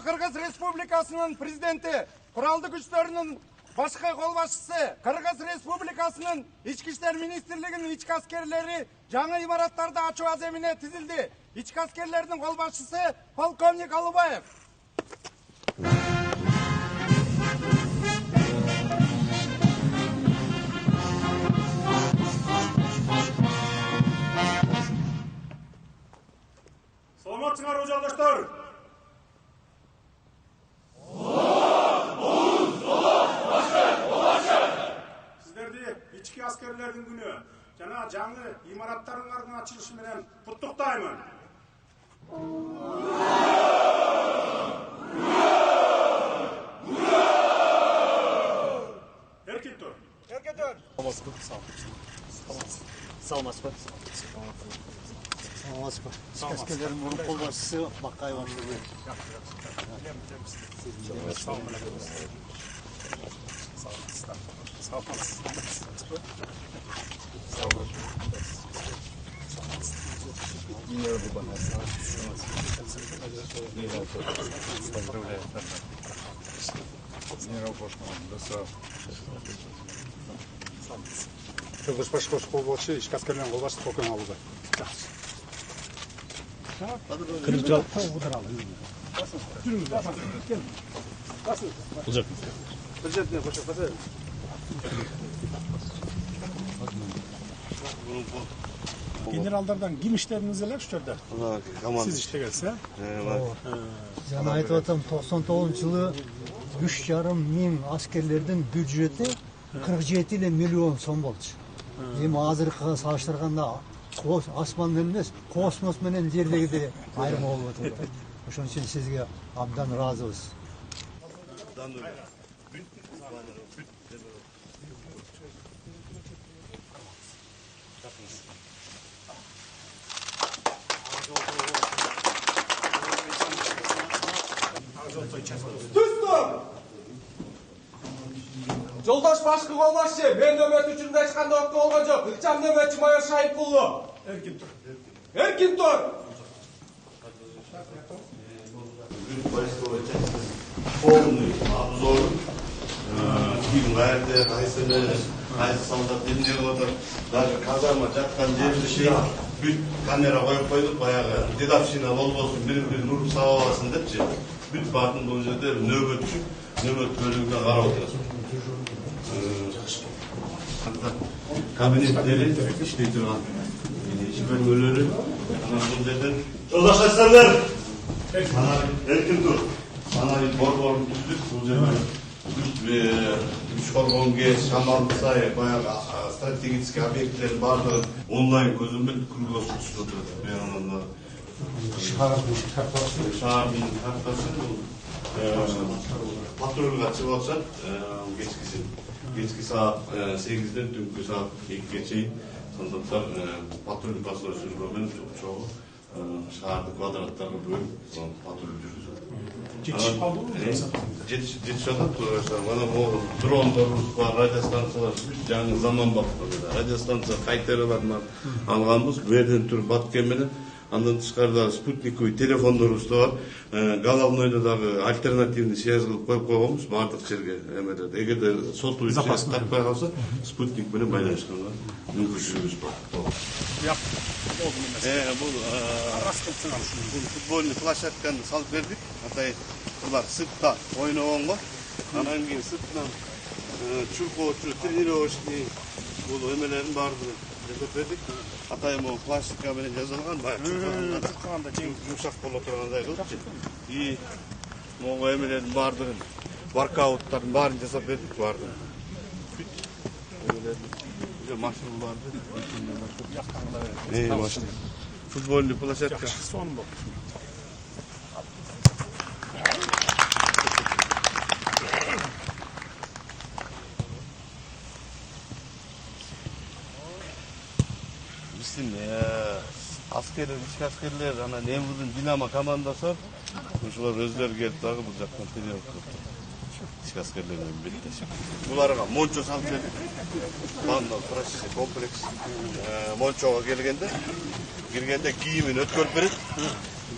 Кыргыз Республикасынын президенти, куралдуу күчтөрүнүн башкы кол башчысы, Кыргыз Республикасынын Ички иштер министрлигинин ички аскерлери жаңы имараттарды ачуу аземине тизилди. Ички аскерлердин кол башчысы полковник Алыбаев. Саламатсыңарбы жолдоштор? Сиздерди ички аскерлердин күнү жана жаңы имараттарыңардын ачылышы менен куттуктаймын. Эркин тур. Саламатсызбы. Ички аскерлердин мурун кол башчысы Бакаев Ошогул. Кыргыз башкы кол башчы, ички аскерлердин кол башчысы полковник Алыбаев. Генералдардан ким иштедиңиз эле ушчерде? Сиз иштегенсиз, Жана айтып атам 99-жылы 3,5 миң аскерлердин бюджети 47 миллион сом болчу. Эми азыркыга салыштырганда асман менен эмес, космос менен жердеги айрым болуп атат. Ошон үчүн сизге абдан ыраазыбыз. Жолдош башкы кол башчы, мен нөбөт учурунда эч кандай окуу болгон жок. Ыкчам нөбөтчү майор Шайыпуллу. Эркин тур. Эркин тур. Поисковая часть полный обзор, фильмлерде, кайсы солдат эмне кылып атат, даже казарма жаткан жерди бүт камера коюп койдук, баягы дедовщина болбосун, бири-бирин уруп сабап алсын депчи. Бүт баатын бул жерде нөбөтчү, нөбөт бөлүгүнө карап отурат. Кабинеттери иштей турган иш бөлмөлөрү, анан бул жерден жолдош аскерлер эркин тур. Анан борборун түздүк, бул жерде үч коргон КЕЧ, Шамалдык сай, баягы стратегический объектлердин баардыгын онлайн көзү менен круглосуточно турат. Шаардын картасы патрульга чыгып атышат, кечки саат 8-ден түнкү саат 2-ге чейин. Сондуктан патруль басуу служба менен чогуу шаарды квадраттарга бөлүп патруль жүргүзөт. Жетишип калдыбы? Жетишип атат. Мана могу дрондорубуз бар, радиостанциялар жаңы заманбап радиостанция кайтераларынан алганбыз. Бу жерден туруп Баткен менен андан тышкарыда спутниковый телефондорубуз да бар. Головнойдо дагы альтернативный связь кылып коюп койгонбуз баардык жерге. Эгерде сотуу связь таппай калса, спутник менен байланышканга мүмкүнчүлүгүбүз бар. Бул футбольный площадканы салып бердик. Атай булар сыртта ойногонго. Анан кийин сырттан чуркоочу, тренировочный бул эмелердин баардыгын жасап бердик. Атай могу пластика менен жасалган, баягы чуркаганда жумшак боло тургандай кылыпчы. И могу эмелердин баардыгын, воркауттардын баарын жасап бердик баардыгын. Машиналарды машина. Футбольный площадка. Сонун болуп. Биздин аскерлер, ички аскерлер, анан Эмрудун Динамо командасы ушулар өзлөрү келип дагы бул жактан тренировка кылып. Ички аскерлер менен беттешип. Буларга мончо салып бердик. Банный комплекс мончого киргенде кийимин өткөрүп берет.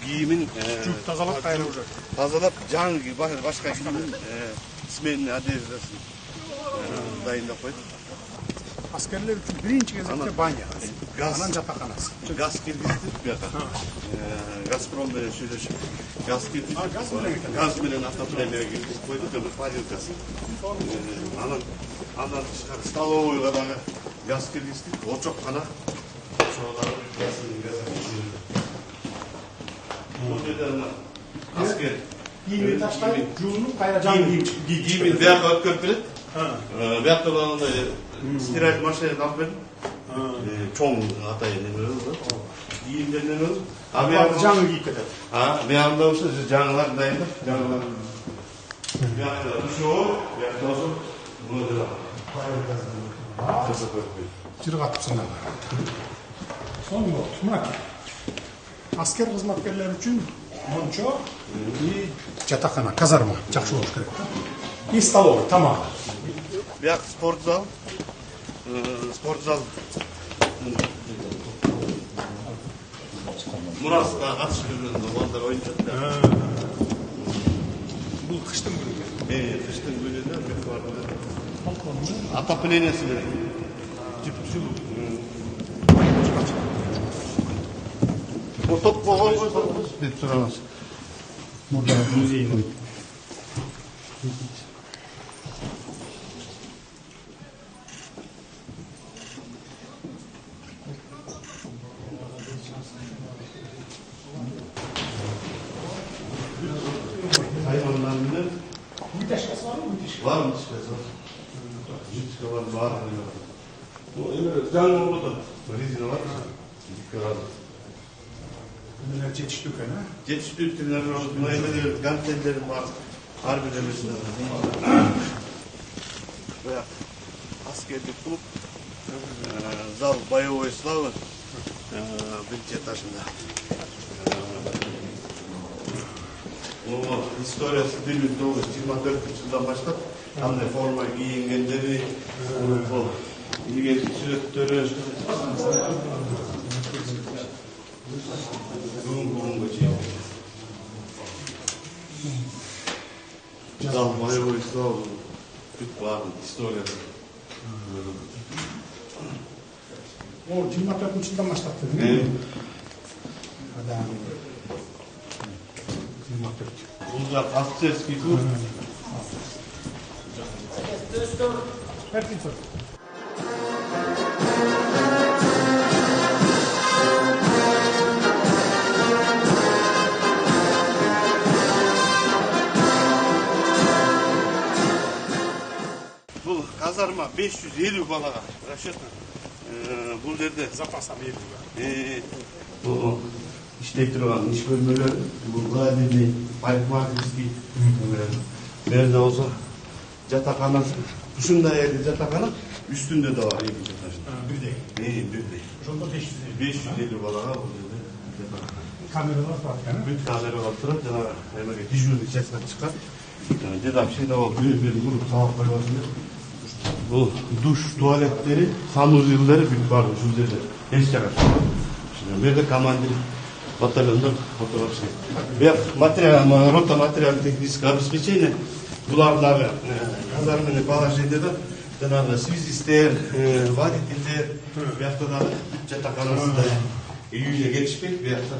кийимин Жууп тазалап кайра уже. тазалап жаңы башка кийимин сменный одеждасын дайындап коет. Аскерлер үчүн биринчи кезекте баня. Газ. Анан жатаканасы. Газ киргиздик бияка. Газпром менен сүйлөшүп газ киргиздик. газ менен экен. Газ менен отопление киргизип койдук бир парилкасы. Анан тышкары столовойго дагы газ киргиздик. Очоккана. Бул жерде аскер Кийимди таштайт, жуунуп кайра жаңы кийим кийимин бияка өткөрүп берет. Бияка андай стиральный машинада алып бердим. Чоң атайын неме бар. Кийимдерден өз. жаңы кийип кетет. Бияқта болса жаңыларын дайындап, жаңыларын. Бияқта ушоо, бияқта болса bunu da жасап беріп қойды. Жыргатыпсың. Соңғы мына аскер кызматкерлери үчүн мончо и жатакана, казарма жакшы болуш керек. И столовый, тамак. Бияқ спортзал. Спортзал. Мураска катышып жүргөн балдар ойношот да. Бул кыштын күнү. Кыштын күнүдө бүт бар. Отоплениеси менен. Топ болгон ғой деп сураңыз. Мурда музейин. Hayvanlar menен Үйтешкасы барбы? Үйтешке. var mı dışkısı? Dışkı var. Bu evet can oldu. Rezil var. Dışkı var. Neler жетиштүү экен, а? Жетиштүү тилер var. Maymeler, gantellerim var. Harbi demesine. Veya askerlik klub. Зал боевой славы. Birinci etажında. Историясы 1924 баштап андай форма кийингендери, илгерки сүрөттөрү бүгүнгө чейин. Зал боевой славы бүт баарын историясы. О, 24-жылдан баштап деди. Бул жак офицерский клуб. Бул казарма 550 балага расчетно. Бул жерде Запаса берилген. Бул иштей турган иш бөлмөлөр, бул гладильный, парикмахерский бөлмөлөр. Берде болсо жатаканасы, ушундай эле жатакана үстүндө да бар экинчи этажда. Бирдей. Бирдей. Ошондо 550 балага бул жерде жатакана. камералар бар экен. Бүт камералар турат, жанагы эмеге дежурный частька чыккан. Дедовщина болуп бир куруп сабак берип. Бул душ, туалеттери, санузелдери бүт бар ушул жерде. Эч жагы. Бул жерде командир батальондор отурат. Бияк материал, рота материально-техническое обеспечение. Булар дагы казарменный положениеде жанагы связисттер, водительдер, биякта дагы жатаканасында июнье келишпек, биякта.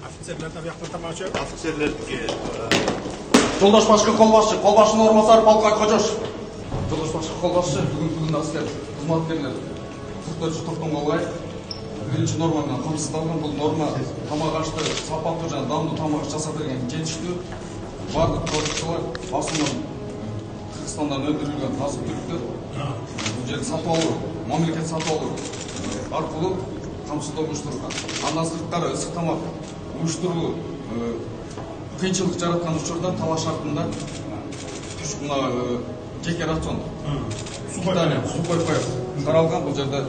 Офицерлерден бияктан тамак ичет. Офицерлердики Жолдаш башкы колбашчы, колбашчынын орунбасары полкай Кожош. Жолдаш башкы колбашчы, бүгүн аскер кызматкерлер. Сыртчы Токтон Голгаев. Биринчи норма менен камсыздалган. Бул норма тамак ашты, сапаттуу жана дамдуу тамак жасап берген жетиштүү. Бардык продуктылар басымдан Кыргызстандан өндүрүлгөн азык-түлүктөр. Бул жерде сатып алуу, мамлекет сатып алуу аркылуу камсыздоо уюштурулган. Андан сырткары ысык тамак уюштуруу кыйынчылык жараткан учурда талаш шартында мына жеке рацион сухой паёк таралган. Бул жерде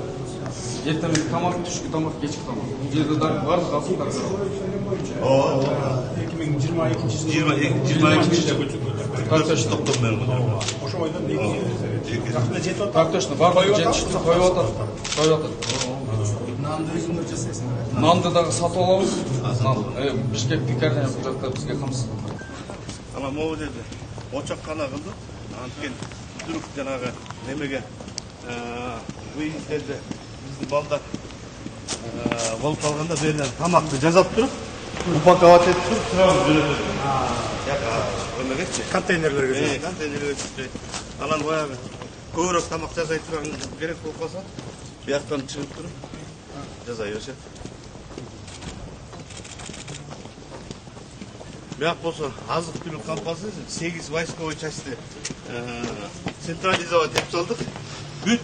эртеңки тамак, түшкү тамак, кечки тамак. Бул жерде дагы бардык азыктар. 2022 жылы. 22 Токтон менен. Ошо ойдан негізі жақында жетіп отыр. Так точно, барлығы жетістікті қойып жатыр. Нанды өзіңдер жасайсыңдар. Нанды да сатып аламыз. Бішкек пекарня бұл жақта бізге қамсыз. ана могу жерде очаққана кылдык анткен түрк жанагы немеге выезддерде биздин балдар болуп калганда берден тамакты жасап туруп упаковать этип туруп сразу жөнөтөт жака эмегечи Контейнерлерге. контейнерге түшпөйт анан баягы көбүрөөк тамак жасай турган керек болуп калса бияктан чыгып туруп жасай беришет. Бияк болсо азык түлүк компаниясы 8 войсковой части централизовать этип салдык. Бүт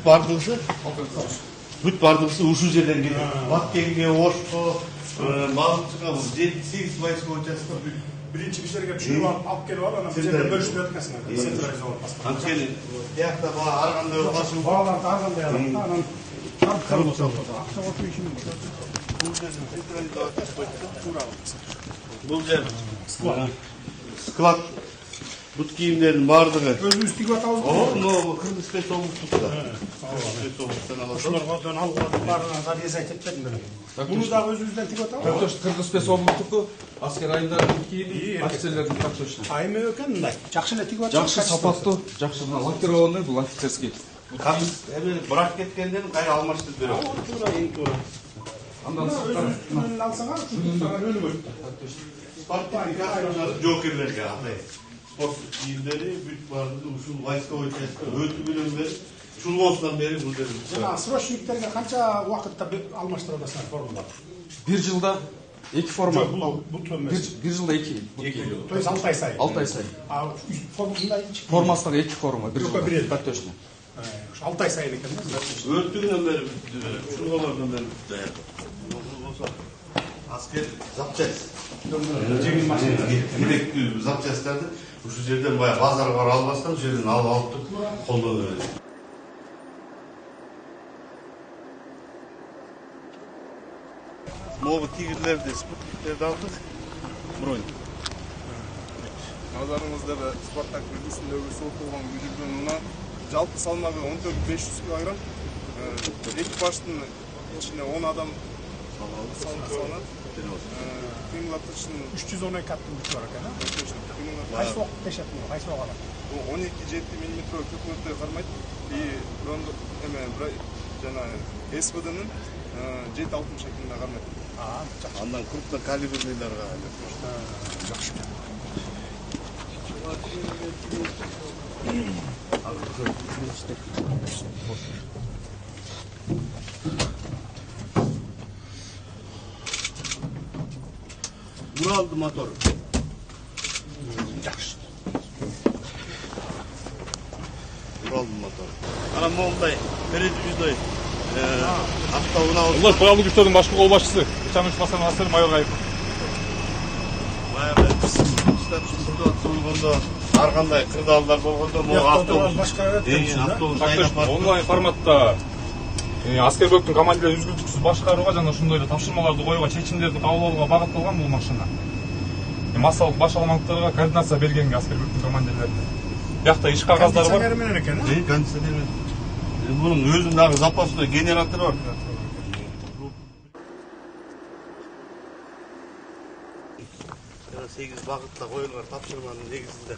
бардыгысы ушул жерден келет. Баткенге, Ошко, Малчыга 8 войсковой части бүт. Birinci kişilerge pişirip alıp gelip al, anam bizden bölüşüp ötmesin. Sentralize olmaz. Анткени биякта баа аргандай басып Bağlantı arganda yanında, anam tarıp kalıp oturdu. Akşam oturuyor şimdi. бул жерден централизовать этип коюп. Бул жер склад бут кийимдердин баардыгы Özümüz tüyü atağız. но кыргыз спецобластта. Спецобласттан алат. Şunlar oradan algıladıklarına zadiyeze etmedim böyle. Bunu da özümüzden tüyü atağız. Так точно, Кыргыз спецобластыкы, аскер айылдардын кийими, офицерлердин так точно. Айымы өкен мындай. Жакшы эле тüyü атacak. Жакшы сапаттуу, жакшы лакированный, бул офицерский. Эми брак кеткенден кайра алмаштырып берет. Тура ең тура. Андан Özümüz tüyünün alsana, sana önü koy. Жокерлерге андай спорт кийимдери бүт баардыгы ушул войсковой частька өтүү менен бери ушул болсунан бери бул жерде. Жана срочниктерге канча убакытта алмаштырып атасыңар формаларды? Бир жылда 2 форма. Bu tönmez. Бир жылда 2. То есть 6 ай сайын. 6 ай сайын. А формасында Формасында 2 форма, бир Жокко жылда. бир ел. Так точно. 6 ай сайын екен да. Өтүүнөн бери ушулардан бери даяр. Болсо аскер запчасть. Жеңил машина керектүү запчасттарды ушул жерден баягы базарга бара албастан ушул жерден алып туруп колдоно берет. Могу тигрлерди, спутниктерди алдык. Бронь. Назарыңызда да Спартак үлгісіндегі соғылған жүзген ұна жалпы салмағы 14-500 килограмм. Экипаждың içine 10 adam salınады. Kıyımlatıcının 312 attım güç var eкен. Qayсы уақыт тешетін ол, qayсы уақыт? 12-7 мм көкмөттө кармайт. И жана СВД-нын 7-6 шекилинде кармайт. Андан крупно калибрлилерге Жақсы. Уралды мотор. Жақсы. Уралды мотор. Ана мондай передвижной автоунаа. Улаш Боялы күчтөрдүн башкы кол башчысы Ичанович Хасан Асыр майор Айыпов. Баягы ситуация болгондо ар кандай кырдаалдар болгондо могу автобус автобус Онлайн форматта аскербектин командирлери үзгүлтүксүз башкарууга жана ошондой эле тапшырмаларды коюуга, чечимдерди кабыл алууга багытталган бул машина. Массалык баш аламанттарга координация бергенге аскербектин командирлерине. Биякта иш кагаздары бар. Кондиционер менен экен, э? Кондиционер менен. Bunun өзүнүн дагы запасной генератору бар. Жана 8 багытта коюлган тапшырманын негизинде.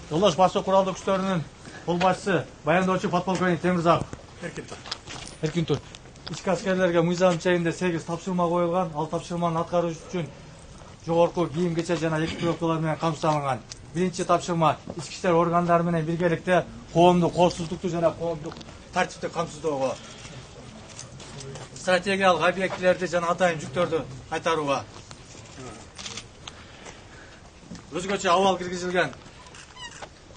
Жолдош башчы куралдуу күчтөрүнүн кол башчысы баяндоочу подполковник Темирзаков. Эркинтур. Ички аскерлерге мыйзам чегинде 8 тапшырма коюлган. Ал тапшырманы аткаруу үчүн жогорку кийим кече жана экипировкалар менен камсыздалган. Биринчи тапшырма ички иштер органдары менен биргеликте коомдук коопсуздукту жана коомдук тартипти камсыздоого, стратегиялык объектилерди жана атайын жүктөрдү кайтарууга, өзгөчө абал киргизилген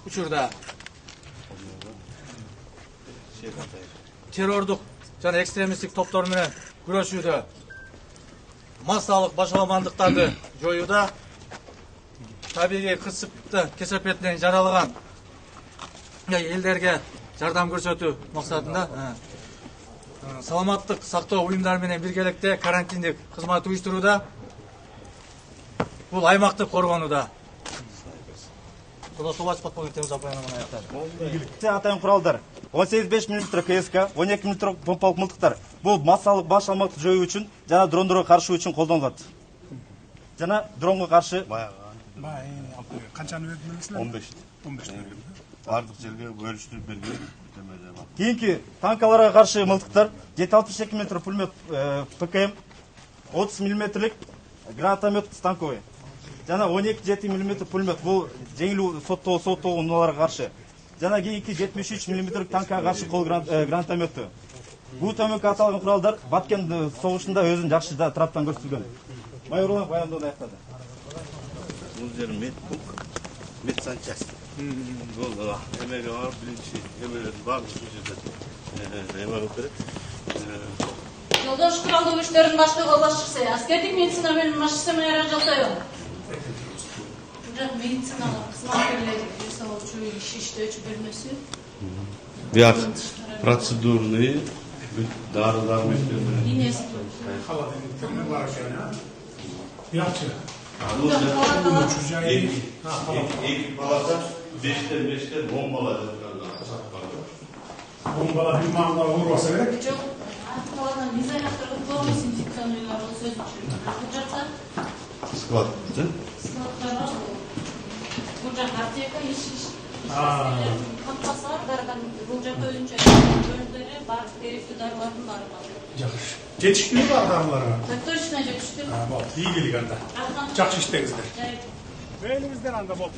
учурда террордук жана экстремисттик топтор менен күрөшүүдө, массалык башаламандыктарды жоюуда, табигый кырсыкты кесепетинен жаралаган элдерге жардам көрсөтүү максатында саламаттык сактоо уюмдары менен биргеликте карантиндик кызмат уюштурууда, бул аймакты коргонууда, Жолдош Колбашев подполковник Темирзаков баяндаманы аяктады. Атайын құралдар 18-5 мм КСК, 12 мм помпалық мылтықтар. Бұл массалық баш алмақты жою үшін жана дрондарға қарсы үшін қолданылады. Жана дронға қарсы Қаншаны бердіңіздер? 15. Бардық жерге бөліштіріп берген. Кейінгі танкаларға қарсы мылтықтар 762 мм пулемет ПКМ, 30 мм гранатомет станковый. Жана 12-7 мм пулемет бұл жеңіл соттоғы ұналарға қарсы. Жана кейінгі 73 мм танкаға қарсы қол гранатометі. Бұл төменгі аталған құралдар Баткен соғышында өзін жақсы траптан көрсетілген. Майорлар баяндауды аяқтады. Бұл жері мет санчасть. Бұл әмеге барып бірінші әмелерді барлық жерде әмеге өтірек. Жолдош Құралды күштердің башқы қолбасшысы, әскердік медицина бөлімінің басшысы Майра Жалтаева. Медицинаға қызметкерлер жасаушы іштеуші бөлмесі. Бияқ процедурный дары мектебі. Инесі. Екі балада 5-5 10 бала Бомбалар bir mağazalar vurması gerek. Жоқ, қаладан дизайн авторлық полис инфекционныйлар ол сөз үшін. Бұл жақта склад. складтар бар. Бұл жақ аптека, қапқаса, дарған бұл жақта өзінше бөлімдері бар, керекті дарылардың бары бар. Geçişti mi var dağlara? Так точно жетішті. İyi geldik anda. Жақсы iştеңіздер. Elimizden anda болып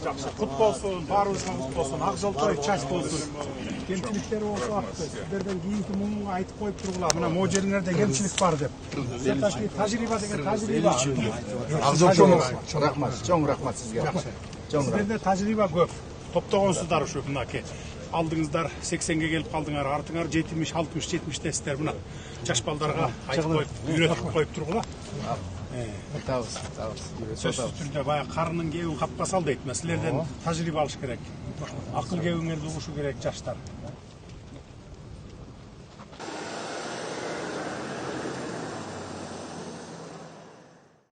жақсы. Құт болсын, барыңызға құт болсын, Ақжолтай часть болсын. Кемшіліктері осы уақытта сіздерден кейінгі мұңға айтып қойып тұрғыла. Мына мына жерлерде кемшілік бар деп. Сіздерде тәжірибе деген тәжірибе. Рахмат, чоң рахмат сізге. Сіздерде тәжірибе көп. Топтағансыздар ушу мынаке. Алдыңыздар 80-ге келіп қалдыңар, артыңар 70, 60, 70 тесттер мына. Жаш балдарға айтып қойып, үйретіп қойып тұрғыла. Сөзсіз түрде бая қарының кеуін қапқа сал дейді. Мәселелерден тәжірибе алыш керек. Ақыл кеуіңерді ұғышу керек жаштар.